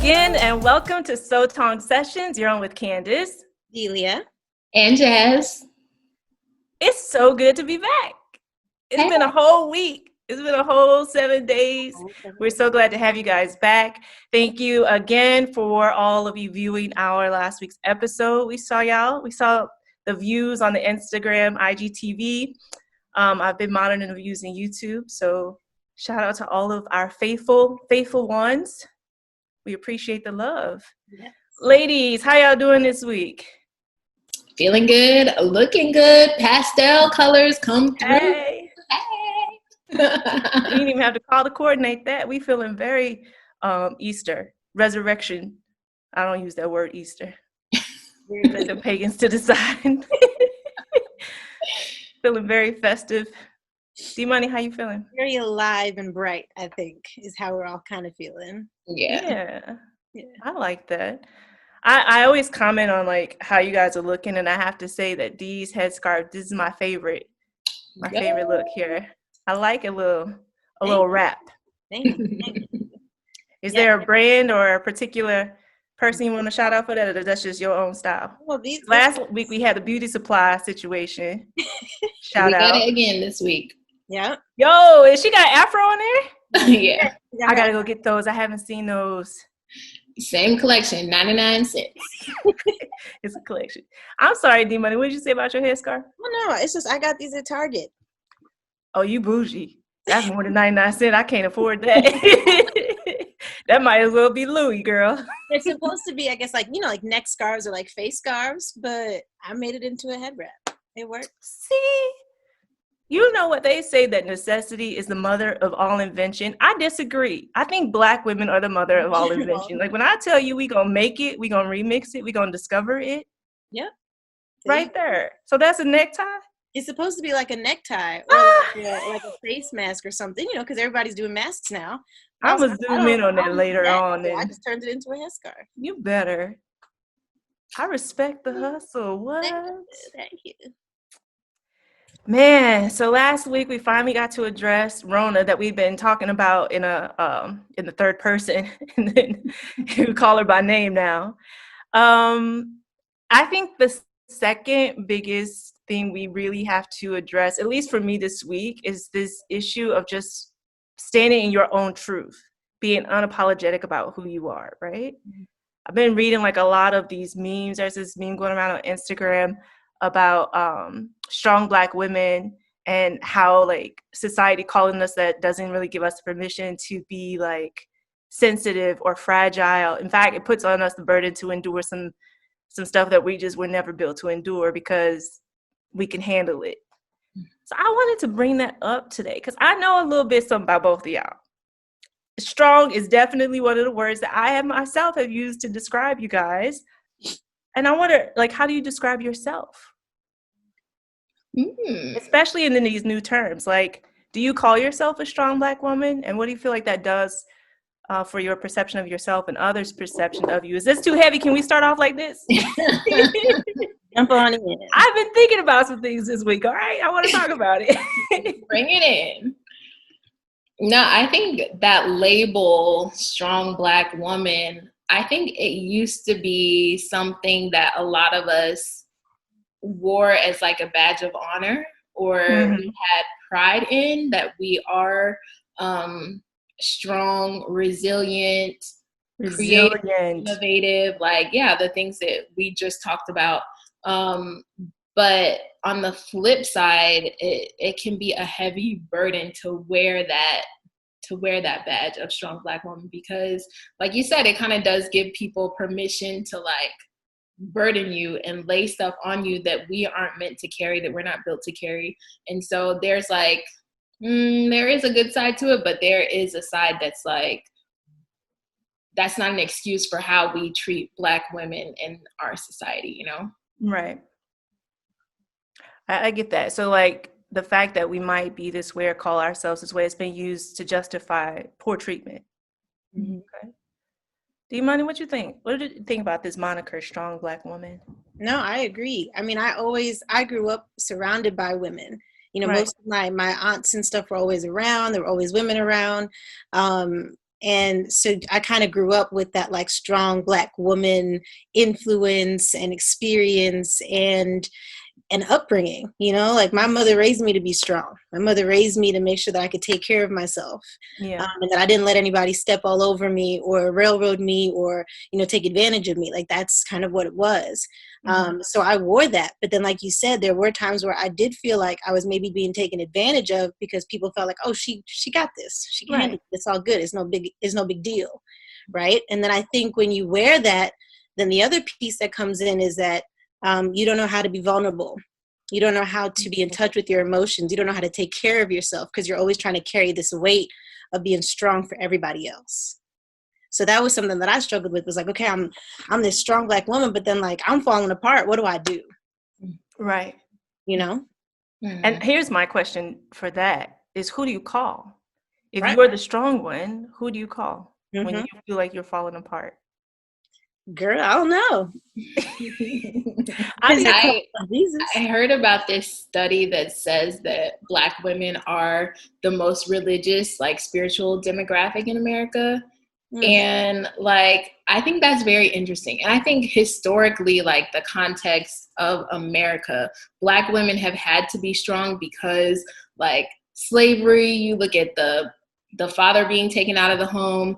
again, and welcome to Sotong Sessions. You're on with Candice, Delia, and Jazz. It's so good to be back. It's been a whole week. It's been a whole 7 days. We're so glad to have you guys back. Thank you again for all of you viewing our last week's episode. We saw y'all. We saw the views on the Instagram, IGTV. I've been monitoring the views in YouTube. So shout out to all of our faithful ones. We appreciate the love. Yes. Ladies, how y'all doing this week? Feeling good, looking good, pastel colors come through. Hey. You didn't even have to call to coordinate that. We feeling very Easter, resurrection. I don't use that word Easter. Let the pagans to the side. Feeling very festive. D-Money, how you feeling? Very alive and bright, I think, is how we're all kind of feeling. Yeah. I like that. I always comment on like how you guys are looking, and I have to say that Dee's headscarf, this is my favorite favorite look here. I like a little wrap. Thank you. Is there a brand or a particular person you want to shout out for that, or that's just your own style? Well, last week we had the beauty supply situation. Shout out. We got it again this week. Yeah. Yo, is she got Afro on there? Yeah. I gotta go get those. I haven't seen those. Same collection, 99 cents. It's a collection. I'm sorry, D-Money. What did you say about your headscarf? Well, no, it's just I got these at Target. Oh, you bougie. That's more than 99 cents. I can't afford that. That might as well be Louis, girl. It's supposed to be, I guess, like neck scarves or like face scarves, but I made it into a head wrap. It worked. See? You know what they say, that necessity is the mother of all invention. I disagree. I think Black women are the mother of all invention. Like when I tell you we gonna make it, we gonna remix it, we gonna discover it. Yep. Right there. So that's a necktie? It's supposed to be like a necktie or like a face mask or something, because everybody's doing masks now. I'm gonna zoom in on that later on. I just turned it into a headscarf. You better. I respect the hustle. What? Thank you. Man, so last week we finally got to address Rona that we've been talking about in the third person, and then you call her by name now. I think the second biggest thing we really have to address, at least for me this week, is this issue of just standing in your own truth, being unapologetic about who you are, right? Mm-hmm. I've been reading like a lot of these memes. There's this meme going around on Instagram about strong Black women and how like society calling us that doesn't really give us permission to be like sensitive or fragile. In fact, it puts on us the burden to endure some stuff that we just were never built to endure because we can handle it. So I wanted to bring that up today because I know a little bit something about both of y'all. Strong is definitely one of the words that I myself have used to describe you guys. And I wonder, like, how do you describe yourself? Especially in these new terms. Like, do you call yourself a strong Black woman? And what do you feel like that does for your perception of yourself and others' perception of you? Is this too heavy? Can we start off like this? Jump on in. I've been thinking about some things this week. All right, I want to talk about it. Bring it in. No, I think that label, strong Black woman, I think it used to be something that a lot of us wore as like a badge of honor, or we had pride in, that we are strong, resilient, creative, innovative, like, yeah, the things that we just talked about. But on the flip side, it can be a heavy burden to wear that badge of strong Black woman, because like you said, it kind of does give people permission to like burden you and lay stuff on you that we aren't meant to carry, that we're not built to carry. And so there's like, there is a good side to it, but there is a side that's like, that's not an excuse for how we treat Black women in our society, Right. I get that. So like the fact that we might be this way or call ourselves this way has been used to justify poor treatment. Mm-hmm. Okay. D-Money, what you think? What did you think about this moniker, strong Black woman? No, I agree. I mean, I grew up surrounded by women. Right. Most of my aunts and stuff were always around. There were always women around. And so I kind of grew up with that like strong Black woman influence and experience and upbringing, like my mother raised me to be strong. My mother raised me to make sure that I could take care of myself, and that I didn't let anybody step all over me or railroad me or, take advantage of me. Like that's kind of what it was. So I wore that. But then, like you said, there were times where I did feel like I was maybe being taken advantage of because people felt like, oh, she got this. She can handle it. It's all good. It's no big deal. Right. And then I think when you wear that, then the other piece that comes in is that you don't know how to be vulnerable. You don't know how to be in touch with your emotions. You don't know how to take care of yourself because you're always trying to carry this weight of being strong for everybody else. So that was something that I struggled with, was like, okay, I'm this strong Black woman, but then like I'm falling apart. What do I do? Right. And here's my question for that is, who do you call? If right. you're the strong one, who do you call when you feel like you're falling apart? Girl, I don't know. I heard about this study that says that Black women are the most religious, like spiritual demographic in America. And like, I think that's very interesting. And I think historically, like the context of America, Black women have had to be strong because like slavery, you look at the father being taken out of the home,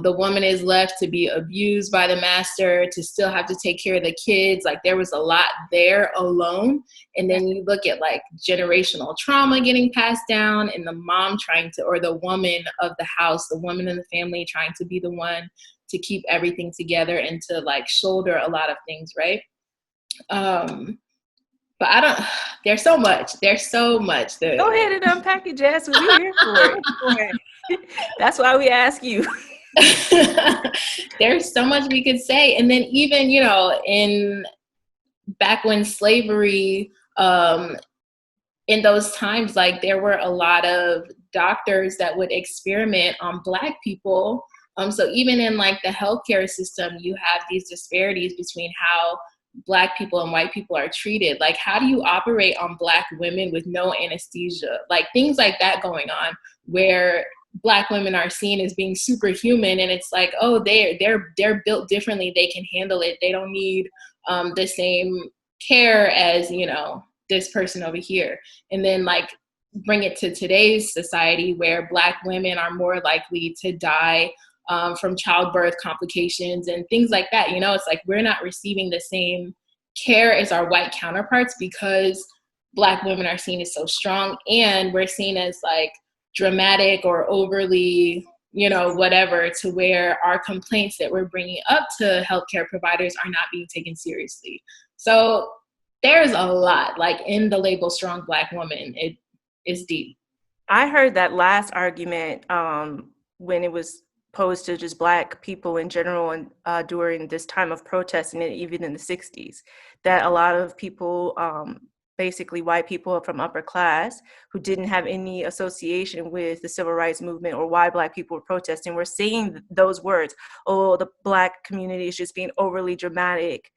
the woman is left to be abused by the master, to still have to take care of the kids. Like there was a lot there alone. And then you look at like generational trauma getting passed down, and the mom or the woman of the house, the woman in the family trying to be the one to keep everything together and to like shoulder a lot of things, right? But there's so much. Go ahead and unpack it, Jasmine. We're here for it. That's why we ask you. There's so much we could say. And then even, in back when slavery, in those times, like there were a lot of doctors that would experiment on Black people. So even in like the healthcare system, you have these disparities between how Black people and white people are treated. Like, how do you operate on Black women with no anesthesia? Like things like that going on, where Black women are seen as being superhuman, and it's like, oh, they're built differently. They can handle it. They don't need the same care as this person over here. And then like bring it to today's society, where Black women are more likely to die from childbirth complications and things like that. It's like we're not receiving the same care as our white counterparts because Black women are seen as so strong, and we're seen as like dramatic or overly, whatever, to where our complaints that we're bringing up to healthcare providers are not being taken seriously. So there's a lot like in the label strong Black woman. It is deep. I heard that last argument when it was posed to just Black people in general, and during this time of protesting, and even in the 60s, that a lot of people, basically white people from upper class who didn't have any association with the civil rights movement or why Black people were protesting, were saying those words, oh, the Black community is just being overly dramatic,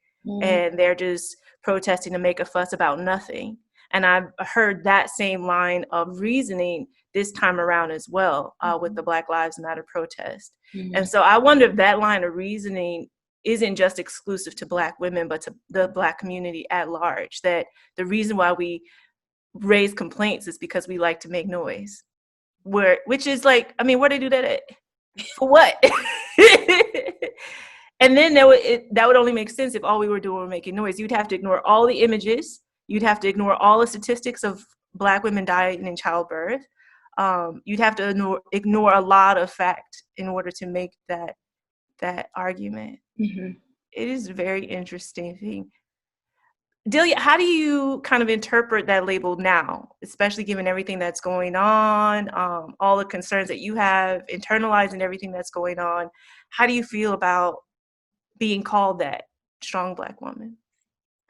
and they're just protesting to make a fuss about nothing. And I've heard that same line of reasoning this time around as well, with the Black Lives Matter protest. And so I wonder if that line of reasoning isn't just exclusive to Black women, but to the Black community at large, that the reason why we raise complaints is because we like to make noise. Which is like, I mean, where they do that at? For what? And then that would only make sense if all we were doing was making noise. You'd have to ignore all the images. You'd have to ignore all the statistics of Black women dying in childbirth. You'd have to ignore a lot of fact in order to make that argument. It is a very interesting thing. Delia, how do you kind of interpret that label now, especially given everything that's going on, all the concerns that you have, internalizing everything that's going on? How do you feel about being called that strong Black woman?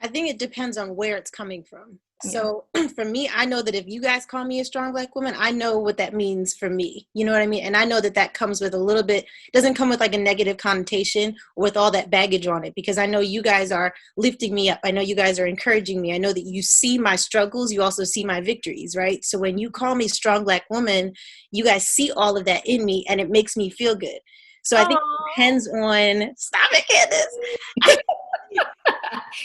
I think it depends on where it's coming from. So for me, I know that if you guys call me a strong Black woman, I know what that means for me. You know what I mean? And I know that that comes with a little bit, doesn't come with like a negative connotation or with all that baggage on it, because I know you guys are lifting me up. I know you guys are encouraging me. I know that you see my struggles. You also see my victories, right? So when you call me strong Black woman, you guys see all of that in me, and it makes me feel good. So I think it depends on, stop it, Candice.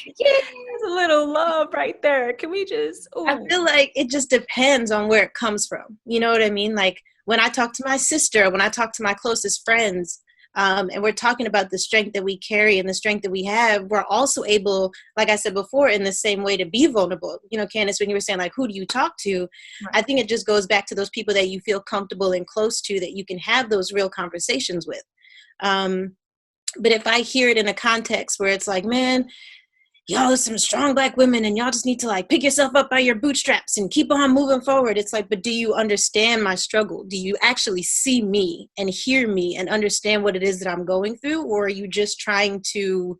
Yeah, there's a little love right there. Can we just? Ooh. I feel like it just depends on where it comes from. You know what I mean? Like when I talk to my sister, when I talk to my closest friends, and we're talking about the strength that we carry and the strength that we have, we're also able, like I said before, in the same way to be vulnerable. You know, Candice, when you were saying like, who do you talk to? Right. I think it just goes back to those people that you feel comfortable and close to, that you can have those real conversations with. But if I hear it in a context where it's like, man, y'all are some strong Black women and y'all just need to like pick yourself up by your bootstraps and keep on moving forward. It's like, but do you understand my struggle? Do you actually see me and hear me and understand what it is that I'm going through? Or are you just trying to,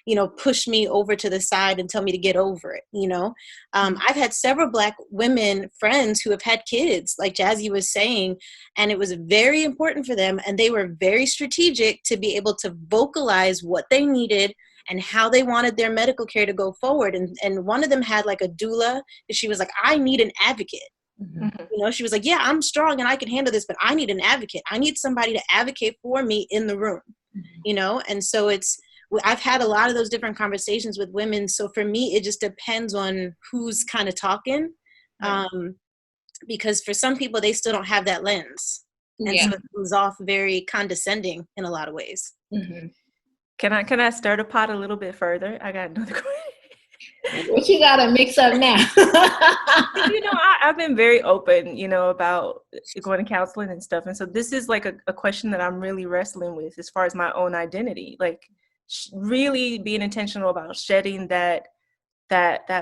you know, push me over to the side and tell me to get over it? You know, I've had several Black women friends who have had kids, like Jazzy was saying, and it was very important for them. And they were very strategic to be able to vocalize what they needed and how they wanted their medical care to go forward. And one of them had like a doula, and she was like, I need an advocate. Mm-hmm. You know, she was like, yeah, I'm strong and I can handle this, but I need an advocate. I need somebody to advocate for me in the room, you know? And so I've had a lot of those different conversations with women. So for me, it just depends on who's kind of talking. Right. Because for some people, they still don't have that lens. And so it comes off very condescending in a lot of ways. Mm-hmm. Can I stir the pot a little bit further? I got another question. What you gotta mix up now? You know, I've been very open, you know, about going to counseling and stuff. And so this is like a question that I'm really wrestling with as far as my own identity, like really being intentional about shedding that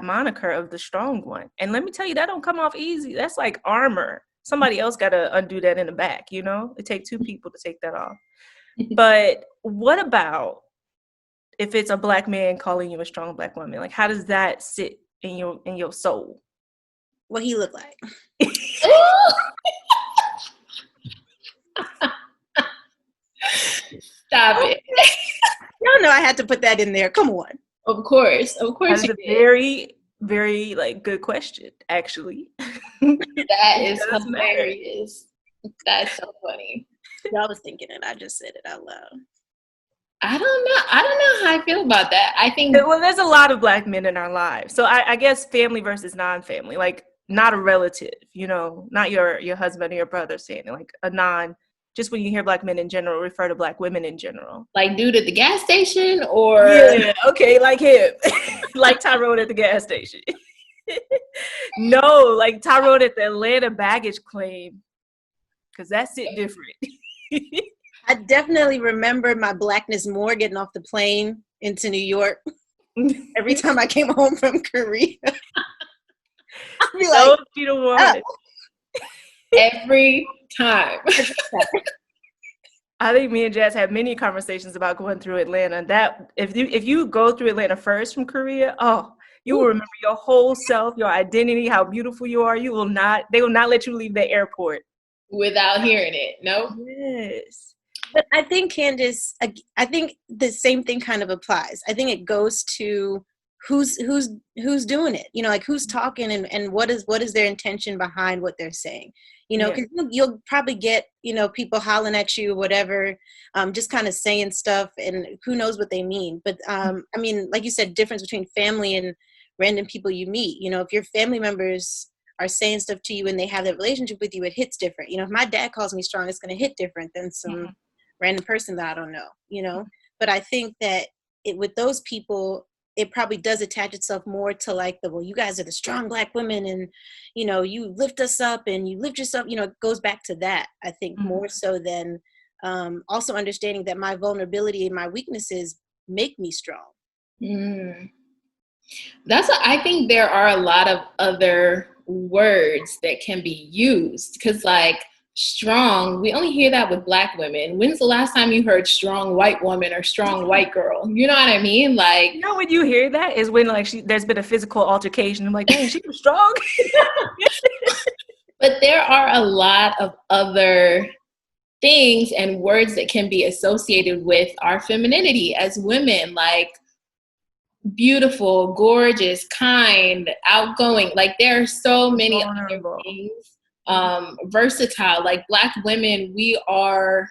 moniker of the strong one. And let me tell you, that don't come off easy. That's like armor. Somebody else got to undo that in the back, you know? It takes two people to take that off. But what about if it's a Black man calling you a strong Black woman? Like, how does that sit in your soul? What he look like? Stop it. Y'all know I had to put that in there. Come on. Of course. That's a very, very like good question, actually. That is hilarious. That's so funny. Y'all was thinking it. I just said it out loud. I don't know how I feel about that. I think, well, there's a lot of Black men in our lives. So I guess family versus non-family, like not a relative, you know, not your husband or your brother saying it, like just when you hear Black men in general, refer to Black women in general. Like dude at the gas station or? Yeah, okay, like him. Like Tyrone at the gas station. No, like Tyrone at the Atlanta baggage claim, because that's it different. I definitely remember my Blackness more getting off the plane into New York. Every time I came home from Korea, I'd be like, you don't want it. Every time. I think me and Jazz had many conversations about going through Atlanta. That if you go through Atlanta first from Korea, you will remember your whole self, your identity, how beautiful you are. They will not let you leave the airport without hearing it. No. Yes. But I think, Candice, I think the same thing kind of applies. I think it goes to who's doing it, you know, like who's talking and what is their intention behind what they're saying, you know, because you'll probably get, you know, people hollering at you, whatever, just kind of saying stuff and who knows what they mean. But I mean, like you said, difference between family and random people you meet, you know, if your family members are saying stuff to you and they have that relationship with you, it hits different. You know, if my dad calls me strong, it's going to hit different than some random person that I don't know, you know. But I think that with those people, it probably does attach itself more to like well, you guys are the strong Black women and, you know, you lift us up and you lift yourself, you know, it goes back to that, I think, more so than also understanding that my vulnerability and my weaknesses make me strong. I think there are a lot of other words that can be used because like strong, we only hear that with Black women. When's the last time you heard strong white woman or strong white girl? You know what I mean? Like, you know, when you hear that is when like there's been a physical altercation. I'm like, dang, she was strong. but there are a lot of other things and words that can be associated with our femininity as women, like beautiful, gorgeous, kind, outgoing. Like there are so many other things. Versatile. Like Black women, we are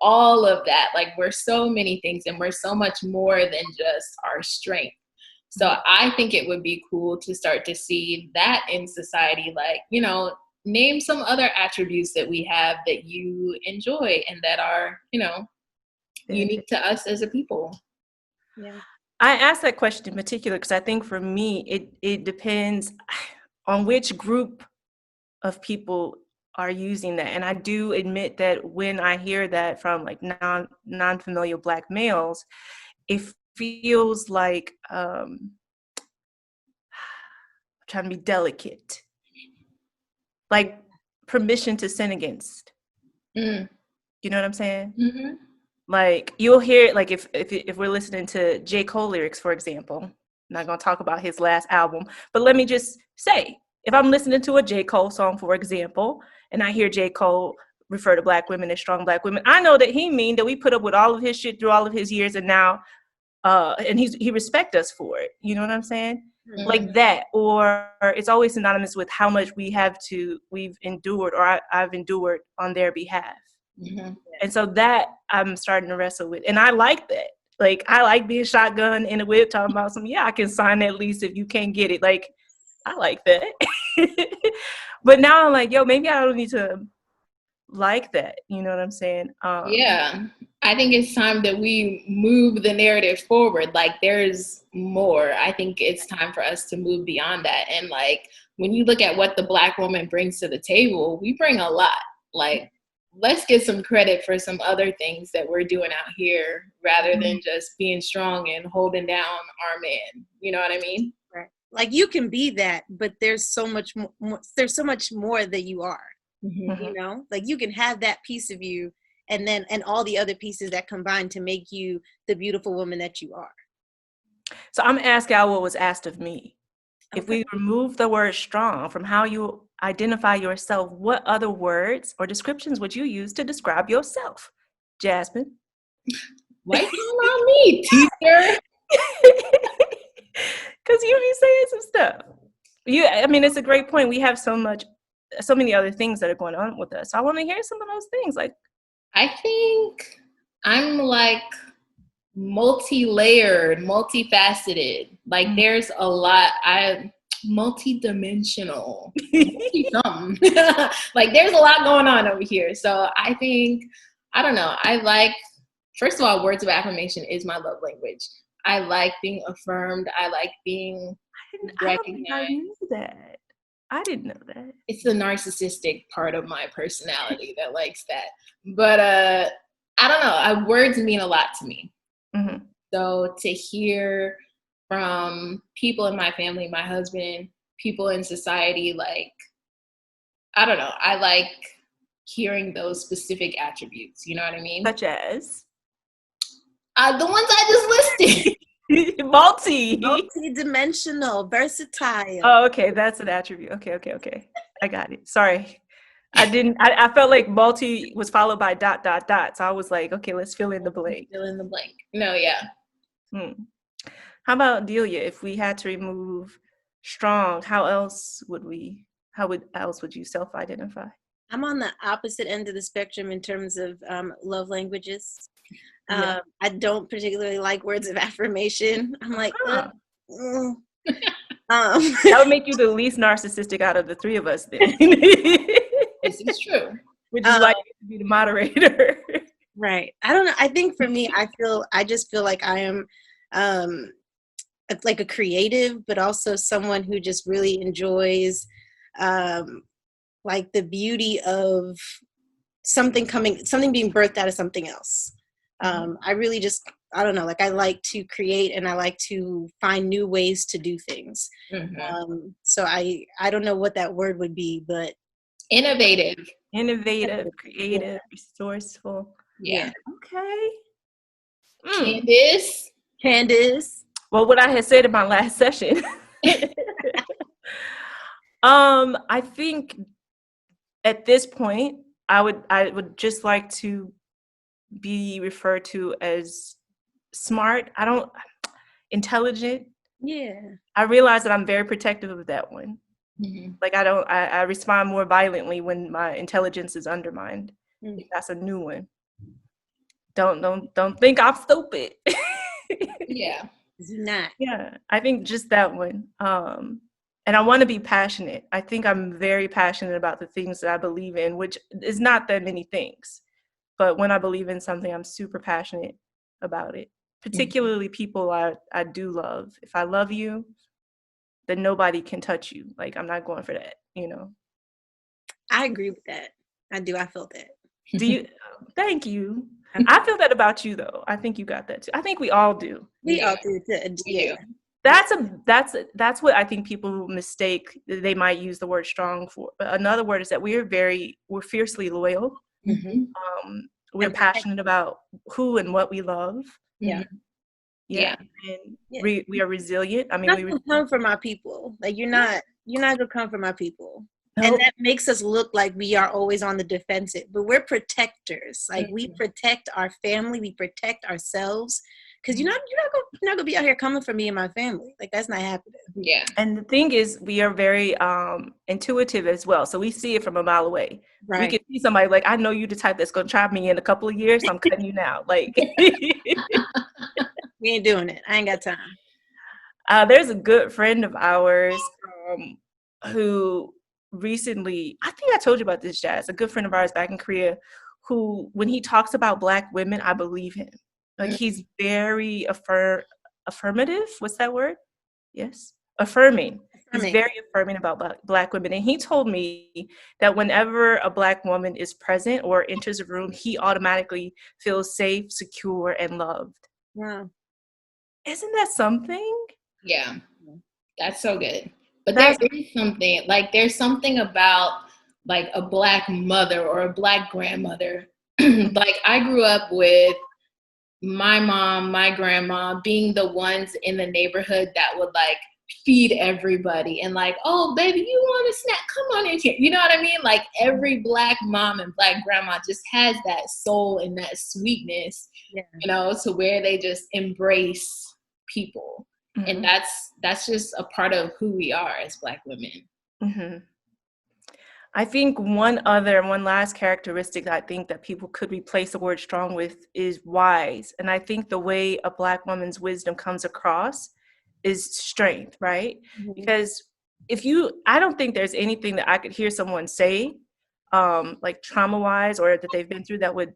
all of that. Like we're so many things, and we're so much more than just our strength. So I think it would be cool to start to see that in society. Like, you know, name some other attributes that we have that you enjoy and that are, you know, unique to us as a people. Yeah. I asked that question in particular because I think for me, it depends on which group of people are using that. And I do admit that when I hear that from like non-familiar Black males, it feels like I'm trying to be delicate, like permission to sin against. You know what I'm saying? Mm-hmm. Like you'll hear, like if we're listening to J. Cole lyrics, for example, I'm not gonna talk about his last album, but let me just say, if I'm listening to a J. Cole song, for example, and I hear J. Cole refer to Black women as strong Black women, I know that he mean that we put up with all of his shit through all of his years, and now, and he respect us for it. You know what I'm saying? Mm-hmm. Like that, or it's always synonymous with how much we've endured, or I've endured on their behalf. Mm-hmm. And so that I'm starting to wrestle with. And I like that. Like, I like being shotgun in a whip, talking about I can sign that lease if you can't get it. Like, I like that. But now I'm like, yo, maybe I don't need to like that. You know what I'm saying? Yeah. I think it's time that we move the narrative forward. Like, there's more. I think it's time for us to move beyond that. And, like, when you look at what the Black woman brings to the table, we bring a lot. Like, let's get some credit for some other things that we're doing out here rather than just being strong and holding down our man. You know what I mean? Right. Like you can be that, but there's so much more, there's so much more that you are. Mm-hmm. You know, like you can have that piece of you and all the other pieces that combine to make you the beautiful woman that you are. So I'm asking y'all what was asked of me. Okay. If we remove the word strong from how you identify yourself, what other words or descriptions would you use to describe yourself? Jasmine? Why you on me, teacher? Because you be saying some stuff. I mean, it's a great point. We have so many other things that are going on with us. So I want to hear some of those things. Like, I think I'm like multi-layered, multifaceted. Like there's a lot. I'm multi-dimensional. Multi-something. Like there's a lot going on over here. So I think, I don't know. I like, first of all, words of affirmation is my love language. I like being affirmed. I like being recognized. I knew that. I didn't know that. It's the narcissistic part of my personality that likes that. But I don't know. Words mean a lot to me. Mm-hmm. So to hear from people in my family, my husband, people in society, like, I don't know. I like hearing those specific attributes. You know what I mean? Such as? The ones I just listed. Multi-dimensional, versatile. Oh, okay. That's an attribute. Okay. I got it. Sorry. I felt like multi was followed by ... So I was like, okay, let's fill in the blank. Fill in the blank. No, yeah. How about Delia? If we had to remove strong, how else would you self-identify? I'm on the opposite end of the spectrum in terms of love languages. Yeah. I don't particularly like words of affirmation. I'm like, that would make you the least narcissistic out of the three of us then. This is true. Which is why you get to be the moderator. Right. I don't know. I think for me, I just feel like I am like a creative, but also someone who just really enjoys like the beauty of something being birthed out of something else. I really just, I don't know, like I like to create and I like to find new ways to do things. So I don't know what that word would be, but innovative. Innovative, creative, resourceful. Yeah. Okay. Candice. Well, what I had said in my last session. I think at this point, I would just like to be referred to as smart. Intelligent. Yeah. I realize that I'm very protective of that one. Mm-hmm. Like I respond more violently when my intelligence is undermined. That's a new one. Don't think I'm stupid. Yeah. Do not. Yeah, I think just that one. And I want to be passionate. I think I'm very passionate about the things that I believe in, which is not that many things. But when I believe in something, I'm super passionate about it. Particularly people I do love. If I love you, then nobody can touch you. Like, I'm not going for that, you know? I agree with that. I do. I felt that. Do you? Thank you. I feel that about you, though. I think you got that too. I think we all do. We all do. Yeah. That's what I think people mistake. They might use the word strong for. But another word is that we're fiercely loyal. Mm-hmm. We're passionate about who and what we love. Yeah. Yeah. And we are resilient. I mean, we come for my people. Like you're not gonna come for my people. Nope. And that makes us look like we are always on the defensive, but we're protectors. Like we protect our family, we protect ourselves. Because you're not gonna be out here coming for me and my family. Like that's not happening. Yeah. And the thing is, we are very intuitive as well. So we see it from a mile away. Right. We can see somebody like, I know you the type that's gonna try me in a couple of years. So I'm cutting you now. Like we ain't doing it. I ain't got time. There's a good friend of ours who recently, I think I told you about this, Jazz, a good friend of ours back in Korea, who, when he talks about Black women, I believe him. Like he's very affirmative. What's that word? Yes. Affirming. He's very affirming about Black women. And he told me that whenever a Black woman is present or enters a room, he automatically feels safe, secure, and loved. Wow. Isn't that something? Yeah. That's so good. But there is something, like there's something about like a Black mother or a Black grandmother. Like I grew up with my mom, my grandma being the ones in the neighborhood that would like feed everybody and like, oh baby, you want a snack? Come on in here. You know what I mean? Like every Black mom and Black grandma just has that soul and that sweetness, you know, to where they just embrace people. And that's just a part of who we are as Black women. I think one last characteristic that I think that people could replace the word strong with is wise. And I think the way a Black woman's wisdom comes across is strength, right? Because I don't think there's anything that I could hear someone say, like trauma-wise or that they've been through that would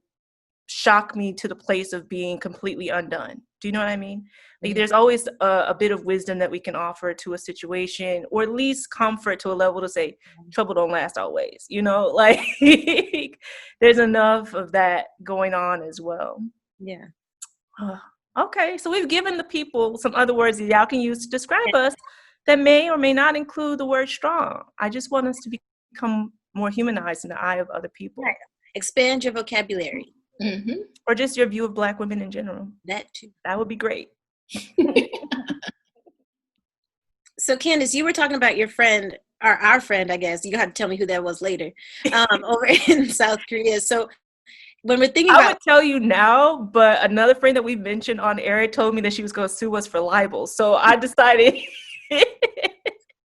shock me to the place of being completely undone. Do you know what I mean? Like there's always a bit of wisdom that we can offer to a situation, or at least comfort to a level to say trouble don't last always, you know, like there's enough of that going on as well. Yeah. Okay, so we've given the people some other words that y'all can use to describe us that may or may not include the word strong. I just want us to become more humanized in the eye of other people. Right. Expand your vocabulary. Or just your view of Black women in general. That too. That would be great. So Candice, you were talking about your friend, or our friend, I guess. You have to tell me who that was later, over in South Korea. So when we're thinking I would tell you now, but another friend that we mentioned on air told me that she was going to sue us for libel. So I decided.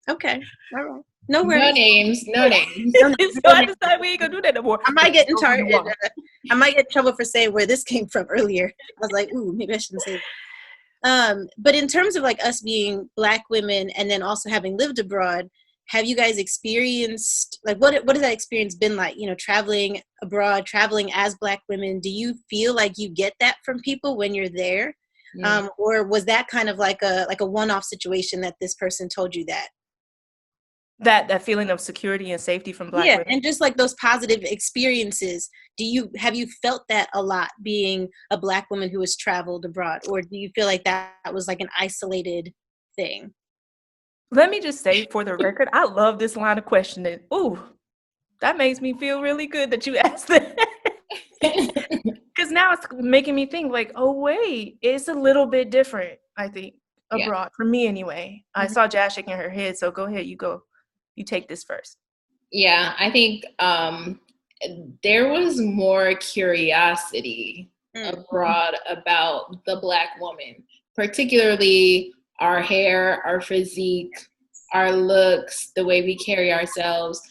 Okay. All right. No worries. No names. So I decided we ain't going to do that no more. I might get I might get in trouble for saying where this came from earlier. I was like, ooh, maybe I shouldn't say that. But in terms of like us being Black women and then also having lived abroad, have you guys experienced, like, what has that experience been like, you know, traveling abroad, traveling as Black women? Do you feel like you get that from people when you're there? Or was that kind of like a one-off situation that this person told you that? That feeling of security and safety from Black women. And just like those positive experiences, have you felt that a lot being a Black woman who has traveled abroad, or do you feel like that was like an isolated thing? Let me just say for the record, I love this line of questioning. Ooh, That makes me feel really good that you asked that. Because now it's making me think like, oh, wait, it's a little bit different, I think, abroad. For me, anyway. I saw Jazz shaking her head, so go ahead. You take this first. Yeah, I think there was more curiosity abroad about the Black woman, particularly our hair, our physique, our looks, the way we carry ourselves,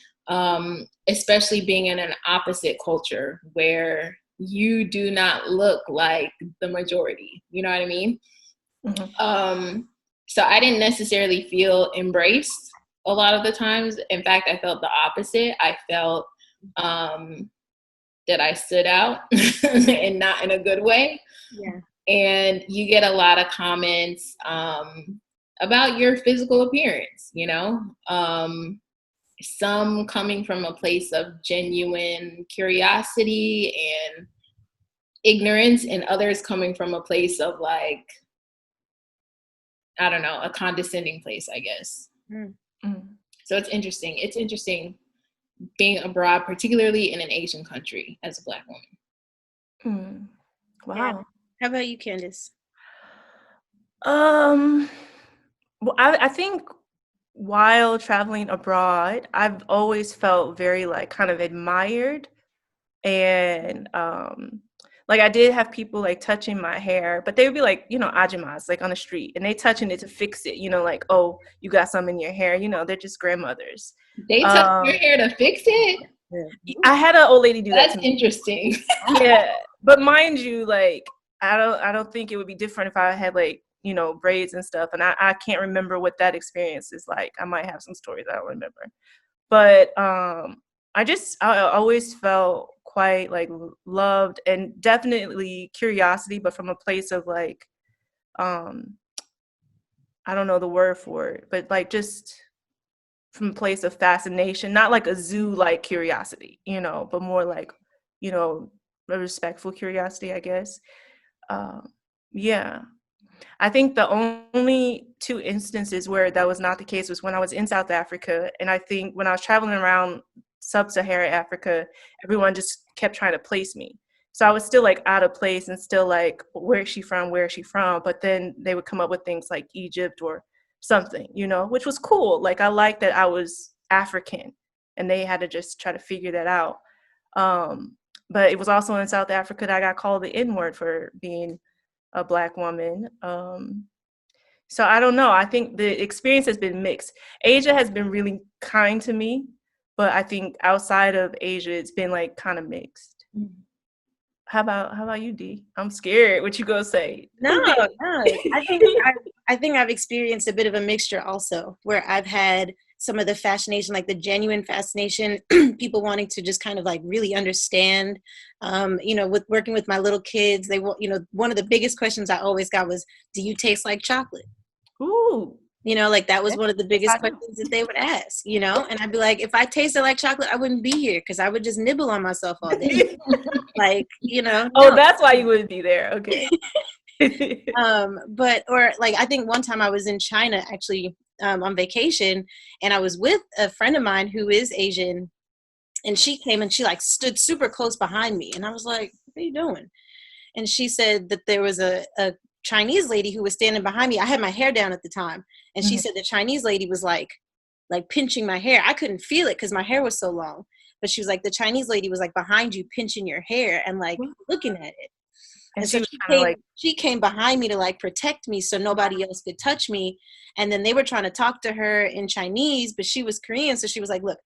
especially being in an opposite culture where you do not look like the majority. You know what I mean? So I didn't necessarily feel embraced a lot of the times. In fact, I felt the opposite. I felt that I stood out and not in a good way. Yeah. And you get a lot of comments about your physical appearance, you know, some coming from a place of genuine curiosity and ignorance, and others coming from a place of like, I don't know, a condescending place, I guess. So it's interesting. It's interesting being abroad, particularly in an Asian country as a Black woman. Wow. Yeah. How about you, Candice? Well, I think while traveling abroad, I've always felt very like kind of admired, and like I did have people like touching my hair, but they would be like, you know, ajumas, like on the street, and they touching it to fix it, you know, like, oh, you got some in your hair, you know, they're just grandmothers. They touch your hair to fix it? I had an old lady do that to me. That's interesting. Yeah, but mind you, like I don't think it would be different if I had like, you know, braids and stuff, and I can't remember what that experience is like. I might have some stories I don't remember, but I always felt quite like loved, and definitely curiosity, but from a place of like I don't know the word for it, but like just from a place of fascination, not like a zoo like curiosity, you know, but more like, you know, a respectful curiosity, I guess. Yeah. I think the only two instances where that was not the case was when I was in South Africa. And I think when I was traveling around sub-Saharan Africa, everyone just kept trying to place me. So I was still like out of place and still like, where is she from? Where is she from? But then they would come up with things like Egypt or something, you know, which was cool. Like I liked that I was African and they had to just try to figure that out. But it was also in South Africa that I got called the N-word for being a Black woman. So I don't know. I think the experience has been mixed. Asia has been really kind to me, but I think outside of Asia, it's been like kind of mixed. How about you, Dee? I'm scared. What you gonna say? No. I think I've experienced a bit of a mixture also, where I've had some of the fascination, like the genuine fascination, people wanting to just kind of like really understand. You know, with working with my little kids, they will, you know, one of the biggest questions I always got was, do you taste like chocolate? Ooh. You know, like that was one of the biggest questions that they would ask, you know? And I'd be like, if I tasted like chocolate, I wouldn't be here because I would just nibble on myself all day. Like, you know. Oh, no. That's why you wouldn't be there. Okay. But, or like, I think one time I was in China actually on vacation, and I was with a friend of mine who is Asian, and she came and she like stood super close behind me. And I was like, what are you doing? And she said that there was a Chinese lady who was standing behind me. I had my hair down at the time. And she said the Chinese lady was like pinching my hair. I couldn't feel it because my hair was so long. But she was like, the Chinese lady was like behind you pinching your hair and like looking at it. And so she came behind me to like protect me so nobody else could touch me. And then they were trying to talk to her in Chinese, but she was Korean. So she was like, look,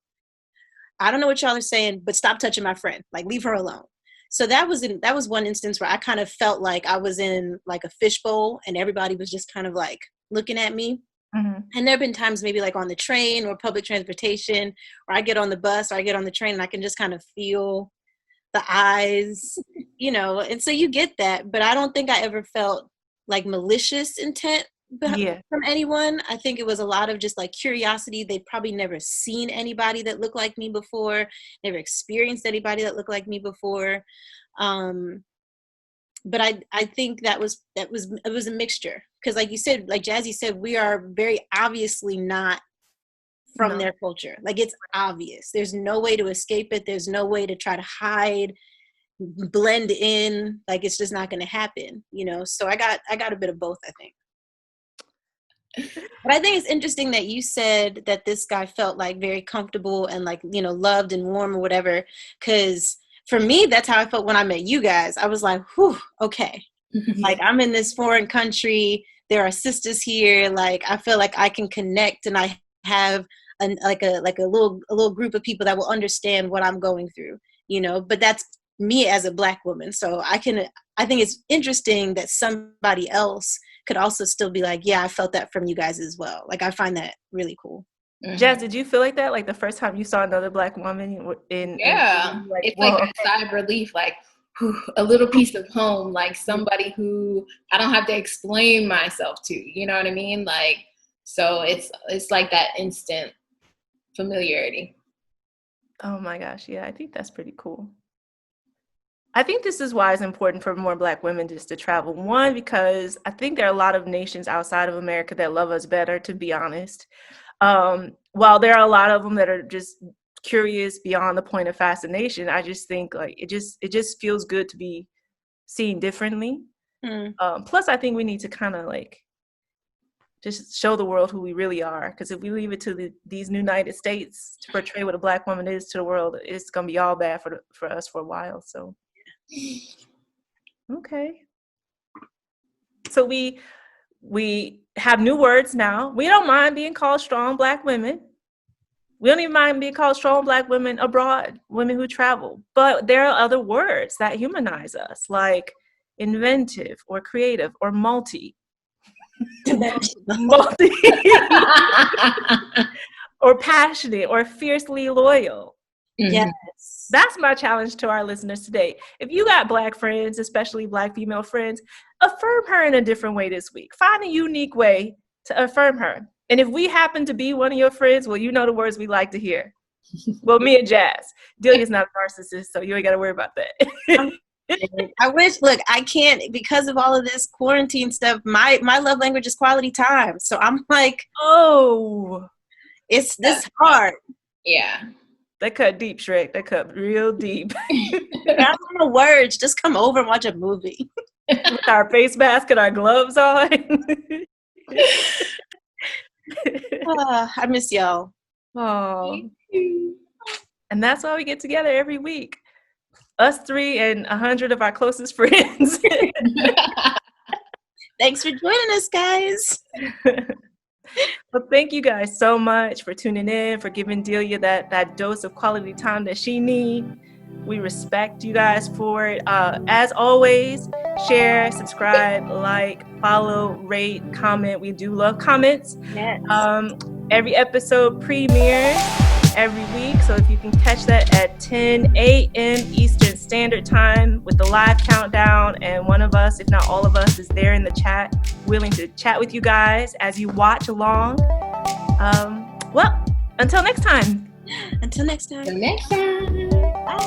I don't know what y'all are saying, but stop touching my friend. Like, leave her alone. So that was one instance where I kind of felt like I was in like a fishbowl and everybody was just kind of like looking at me. And there have been times maybe like on the train or public transportation, or I get on the bus or I get on the train and I can just kind of feel the eyes, you know, and so you get that. But I don't think I ever felt like malicious intent from anyone. I think it was a lot of just like curiosity. They'd probably never seen anybody that looked like me before, never experienced anybody that looked like me before. But I think it was a mixture, because like you said, like Jazzy said, we are very obviously not from their culture. Like, it's obvious. There's no way to escape it. There's no way to try to hide, blend in. Like, it's just not going to happen, you know? So I got a bit of both, I think. But I think it's interesting that you said that this guy felt like very comfortable and like, you know, loved and warm or whatever. Because for me, that's how I felt when I met you guys. I was like, whew, okay. Like, I'm in this foreign country. There are sisters here. Like, I feel like I can connect, and I have a little group of people that will understand what I'm going through, you know. But that's me as a Black woman. So I think it's interesting that somebody else could also still be like, yeah, I felt that from you guys as well. Like, I find that really cool. Jazz, did you feel like that? Like the first time you saw another Black woman it's like a sigh of relief, like whew, a little piece of home, like somebody who I don't have to explain myself to, you know what I mean? Like, so it's like that instant familiarity. Oh my gosh, yeah, I think that's pretty cool. I think this is why it's important for more Black women just to travel. One, because I think there are a lot of nations outside of America that love us better, to be honest. While there are a lot of them that are just curious beyond the point of fascination, I just think like it just feels good to be seen differently. Plus, I think we need to kind of like just show the world who we really are. Because if we leave it to these United States to portray what a Black woman is to the world, it's gonna be all bad for us for a while. So, okay. So we have new words now. We don't mind being called strong Black women. We don't even mind being called strong Black women abroad, women who travel. But there are other words that humanize us, like inventive or creative or multi or passionate or fiercely loyal. Yes. That's my challenge to our listeners today. If you got Black friends, especially Black female friends, affirm her in a different way this week. Find a unique way to affirm her. And if we happen to be one of your friends, well, you know the words we like to hear. Well, me and Jazz. Delia's not a narcissist, so you ain't got to worry about that. I wish, look, I can't, because of all of this quarantine stuff, my love language is quality time. So I'm like, oh, it's this hard. Yeah. That cut deep, Shrek. That cut real deep. I don't know words. Just come over and watch a movie. With our face mask and our gloves on. I miss y'all. Oh. And that's why we get together every week. Us three and 100 of our closest friends. Thanks for joining us, guys. Well, thank you guys so much for tuning in, for giving Delia that dose of quality time that she needs. We respect you guys for it. As always, share, subscribe, like, follow, rate, comment. We do love comments. Yes. Every episode premieres every week. So if you can catch that at 10 a.m. Eastern Standard Time with the live countdown, and one of us, if not all of us, is there in the chat, willing to chat with you guys as you watch along. Well, until next time. Until next time. Till next time. Bye.